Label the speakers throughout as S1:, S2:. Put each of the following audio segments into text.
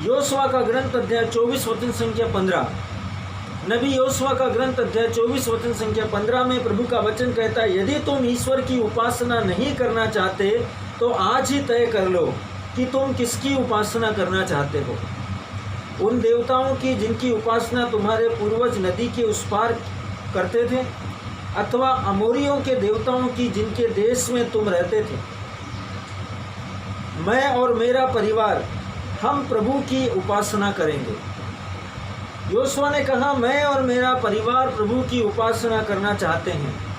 S1: Yoshua का ग्रंथ अध्याय 24 वचन संख्या 15। नबी योशुआ का ग्रंथ अध्याय 24 वचन संख्या 15 में प्रभु का वचन कहता है, यदि तुम ईश्वर की उपासना नहीं करना चाहते तो आज ही तय कर लो कि तुम किसकी उपासना करना चाहते हो। उन देवताओं की जिनकी उपासना तुम्हारे पूर्वज नदी के उस पार करते थे, अथवा अमोरियों के देवताओं की जिनके देश में तुम रहते थे। मैं और मेरा परिवार हम प्रभु की उपासना करेंगे। योशुआ ने कहा, मैं और मेरा परिवार प्रभु की उपासना करना चाहते हैं।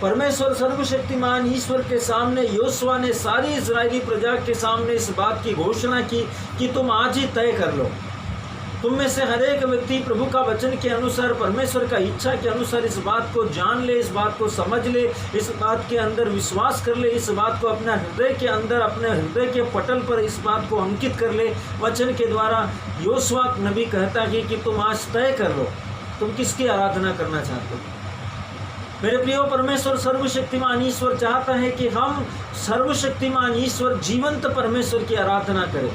S1: परमेश्वर सर्वशक्तिमान ईश्वर के सामने योशुआ ने सारी इजरायली प्रजा के सामने इस बात की घोषणा की कि तुम आज ही तय कर लो। तुम में से हर एक व्यक्ति प्रभु का वचन के अनुसार, परमेश्वर का इच्छा के अनुसार इस बात को जान ले, इस बात को समझ ले, इस बात के अंदर विश्वास कर ले, इस बात को अपना हृदय के अंदर, अपने हृदय के पटल पर इस बात को अंकित कर ले। वचन के द्वारा योशुआ नबी कहता है कि तुम आज तय कर लो तुम किसकी आराधना करना चाहते हो। मेरे प्रियो, परमेश्वर सर्वशक्तिमान ईश्वर चाहता है कि हम सर्वशक्तिमान ईश्वर जीवंत परमेश्वर की आराधना करें,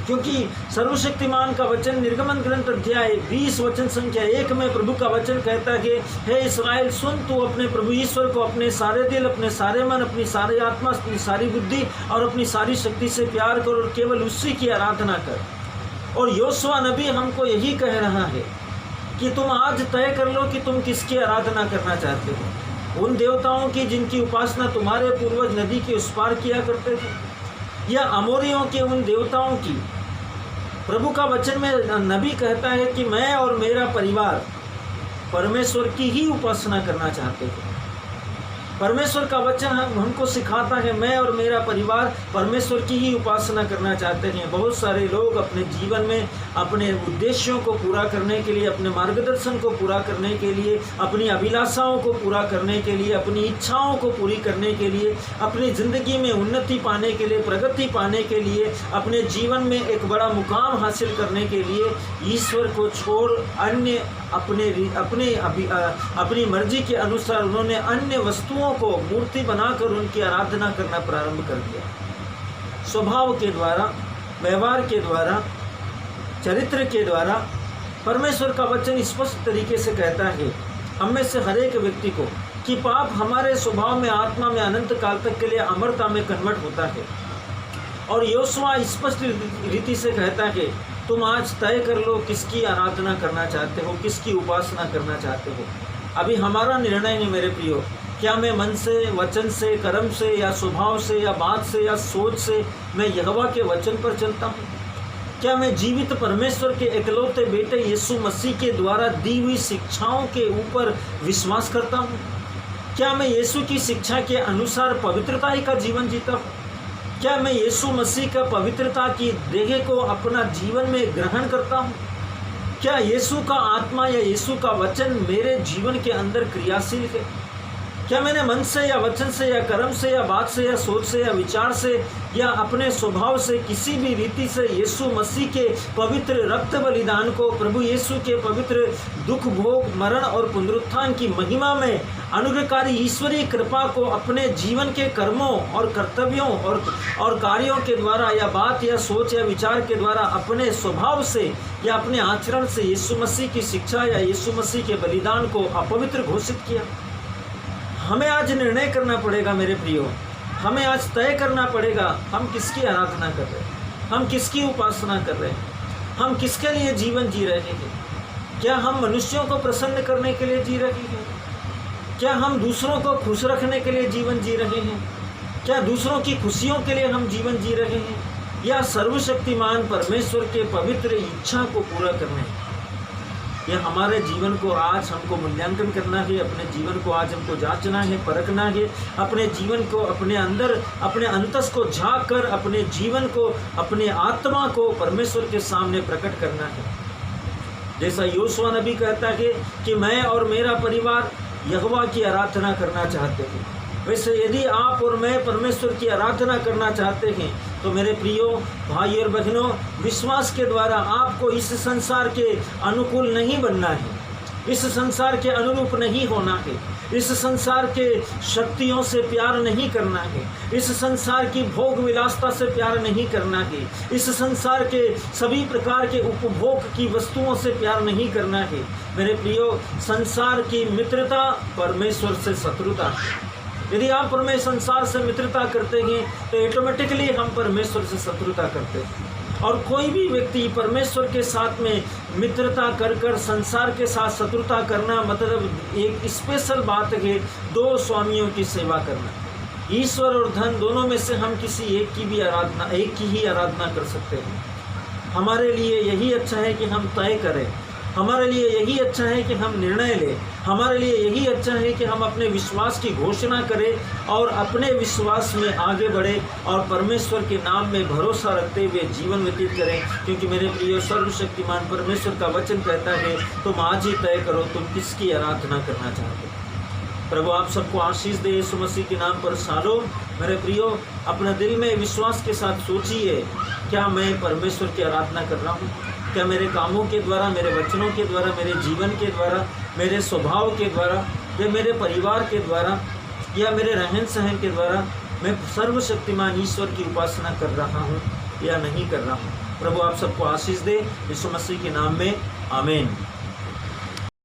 S1: क्योंकि सर्वशक्तिमान का वचन निर्गमन ग्रंथ अध्याय 20 वचन संख्या 1 में प्रभु का वचन कहता है कि हे इस्राएल, सुन, तू अपने प्रभु ईश्वर को अपने सारे दिल, अपने सारे मन, अपनी सारी आत्मा, अपनी सारी बुद्धि और अपनी सारी शक्ति से प्यार कर और केवल उसी की आराधना कर। और योशुआ नबी हमको यही कह रहा है कि तुम आज तय कर लो कि तुम किसकी आराधना करना चाहते हो। उन देवताओं की जिनकी उपासना तुम्हारे पूर्वज नदी के उस पार किया करते थे, या अमोरियों के उन देवताओं की। प्रभु का वचन में नबी कहता है कि मैं और मेरा परिवार परमेश्वर की ही उपासना करना चाहते थे। परमेश्वर का वचन हमको सिखाता है, मैं और मेरा परिवार परमेश्वर की ही उपासना करना चाहते हैं। बहुत सारे लोग अपने जीवन में अपने उद्देश्यों को पूरा करने के लिए, अपने मार्गदर्शन को पूरा करने के लिए, अपनी अभिलाषाओं को पूरा करने के लिए, अपनी इच्छाओं को पूरी करने के लिए, अपनी ज़िंदगी में उन्नति पाने के लिए, प्रगति पाने के लिए, अपने जीवन में एक बड़ा मुकाम हासिल करने के लिए ईश्वर को छोड़ अन्य अपनी मर्जी के अनुसार उन्होंने अन्य वस्तुओं को मूर्ति बनाकर उनकी आराधना करना प्रारंभ कर दिया। स्वभाव के द्वारा, व्यवहार के द्वारा, चरित्र के द्वारा परमेश्वर का वचन स्पष्ट तरीके से कहता है हम में से हर एक व्यक्ति को कि पाप हमारे स्वभाव में, आत्मा में अनंत काल तक के लिए अमरता में कन्वर्ट होता है। और योशुआ स्पष्ट रीति से कहता है तुम आज तय कर लो किसकी आराधना करना चाहते हो, किसकी उपासना करना चाहते हो। अभी हमारा निर्णय है मेरे प्रियो, क्या मैं मन से, वचन से, कर्म से, या स्वभाव से, या बात से, या सोच से मैं यहोवा के वचन पर चलता हूँ? क्या मैं जीवित परमेश्वर के इकलौते बेटे यीशु मसीह के द्वारा दी हुई शिक्षाओं के ऊपर विश्वास करता हूँ? क्या मैं यीशु की शिक्षा के अनुसार पवित्रता का जीवन जीता हूँ? क्या मैं यीशु मसीह का पवित्रता की देह को अपना जीवन में ग्रहण करता हूँ? क्या यीशु का आत्मा या यीशु का वचन मेरे जीवन के अंदर क्रियाशील है? क्या मैंने मन से या वचन से या कर्म से या बात से या सोच से या विचार से या अपने स्वभाव से किसी भी रीति से यीशु मसीह के पवित्र रक्त बलिदान को, प्रभु यीशु के पवित्र दुख, भोग, मरण और पुनरुत्थान की महिमा में अनुग्रहकारी ईश्वरीय कृपा को अपने जीवन के कर्मों और कर्तव्यों और कार्यों के द्वारा, या बात या सोच या विचार के द्वारा, अपने स्वभाव से या अपने आचरण से यीशु मसीह की शिक्षा या यीशु मसीह के बलिदान को अपवित्र घोषित किया? हमें आज निर्णय करना पड़ेगा मेरे प्रियो, हमें आज तय करना पड़ेगा हम किसकी आराधना कर रहे हैं, हम किसकी उपासना कर रहे हैं, हम किसके लिए जीवन जी रहे हैं। क्या हम मनुष्यों को प्रसन्न करने के लिए जी रहे हैं? क्या हम दूसरों को खुश रखने के लिए जीवन जी रहे हैं? क्या दूसरों की खुशियों के लिए हम जीवन जी रहे हैं, या सर्वशक्तिमान परमेश्वर के पवित्र इच्छा को पूरा करने? यह हमारे जीवन को आज हमको मूल्यांकन करना है, अपने जीवन को आज हमको जांचना है, परखना है, अपने जीवन को, अपने अंदर, अपने अंतस को झाँक कर अपने जीवन को, अपने आत्मा को परमेश्वर के सामने प्रकट करना है। जैसा योशुआ नबी कहता है कि मैं और मेरा परिवार यहोवा की आराधना करना चाहते हैं, वैसे यदि आप और मैं परमेश्वर की आराधना करना चाहते हैं तो मेरे प्रियो भाई और बहनों, विश्वास के द्वारा आपको इस संसार के अनुकूल नहीं बनना है, इस संसार के अनुरूप नहीं होना है, इस संसार के शक्तियों से प्यार नहीं करना है, इस संसार की भोग विलासता से प्यार नहीं करना है, इस संसार के सभी प्रकार के उपभोग की वस्तुओं से प्यार नहीं करना है। मेरे प्रियो, संसार की मित्रता परमेश्वर से शत्रुता है। यदि आप संसार से मित्रता करते हैं तो ऑटोमेटिकली हम परमेश्वर से शत्रुता करते हैं। और कोई भी व्यक्ति परमेश्वर के साथ में मित्रता कर कर संसार के साथ शत्रुता करना मतलब एक स्पेशल बात है, दो स्वामियों की सेवा करना। ईश्वर और धन दोनों में से हम किसी एक की ही आराधना कर सकते हैं। हमारे लिए यही अच्छा है कि हम तय करें, हमारे लिए यही अच्छा है कि हम निर्णय लें, हमारे लिए यही अच्छा है कि हम अपने विश्वास की घोषणा करें और अपने विश्वास में आगे बढ़े और परमेश्वर के नाम में भरोसा रखते हुए जीवन व्यतीत करें। क्योंकि मेरे प्रिय, सर्वशक्तिमान परमेश्वर का वचन कहता है, तुम आज ही तय करो तुम किसकी आराधना करना चाहते हो। प्रभु आप सबको आशीष दे यीशु मसीह के नाम पर। शालोम। मेरे प्रियो, अपने दिल में विश्वास के साथ सोचिए, क्या मैं परमेश्वर की आराधना कर रहा हूँ? क्या मेरे कामों के द्वारा, मेरे वचनों के द्वारा, मेरे जीवन के द्वारा, मेरे स्वभाव के द्वारा, या मेरे परिवार के द्वारा, या मेरे रहन सहन के द्वारा मैं सर्वशक्तिमान ईश्वर की उपासना कर रहा हूँ या नहीं कर रहा हूँ? प्रभु आप सबको आशीष दे यीशु मसीह के नाम में। आमीन।